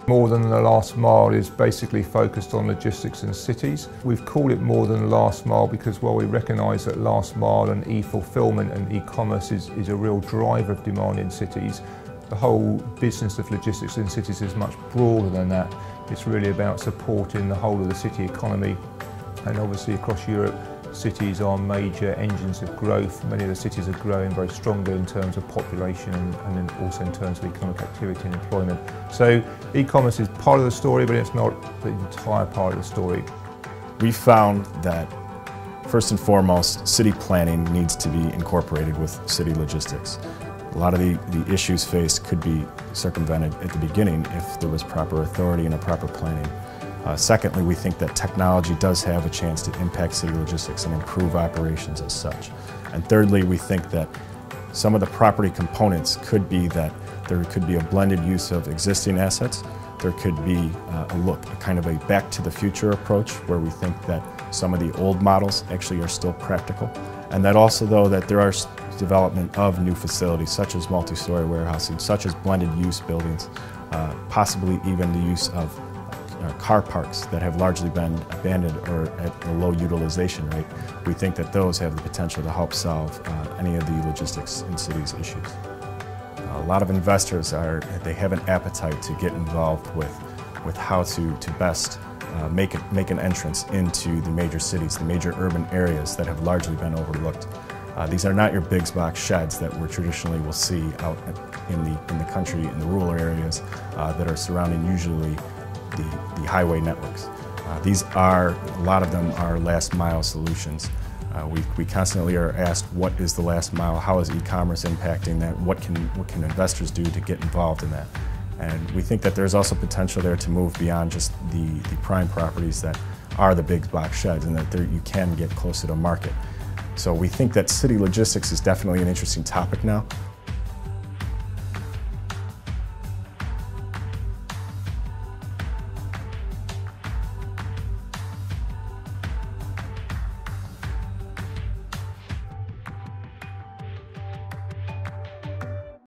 More Than the Last Mile is basically focused on logistics and cities. We've called it More Than the Last Mile because while we recognise that last mile and e-fulfilment and e-commerce is a real driver of demand in cities, the whole business of logistics in cities is much broader than that. It's really about supporting the whole of the city economy, and obviously across Europe cities are major engines of growth. Many of the cities are growing very strongly in terms of population and then also in terms of economic activity and employment. So e-commerce is part of the story, but it's not the entire part of the story. We found that first and foremost, city planning needs to be incorporated with city logistics. A lot of the issues faced could be circumvented at the beginning if there was proper authority and a proper planning. Secondly, we think that technology does have a chance to impact city logistics and improve operations as such. And thirdly, we think that some of the property components could be that there could be a blended use of existing assets. There could be a kind of a back to the future approach where we think that some of the old models actually are still practical. And that also, though, that there are development of new facilities such as multi-story warehousing, such as blended use buildings, possibly even the use of car parks that have largely been abandoned or at a low utilization rate. We think that those have the potential to help solve any of the logistics in cities issues. A lot of investors they have an appetite to get involved with how to best make an entrance into the major cities, the major urban areas that have largely been overlooked. These are not your big box sheds that we traditionally will see out in the country, in the rural areas that are surrounding usually the highway networks. A lot of them are last mile solutions. We constantly are asked, what is the last mile? How is e-commerce impacting that? What can investors do to get involved in that? And we think that there's also potential there to move beyond just the prime properties that are the big box sheds, and that you can get closer to market. So we think that city logistics is definitely an interesting topic now.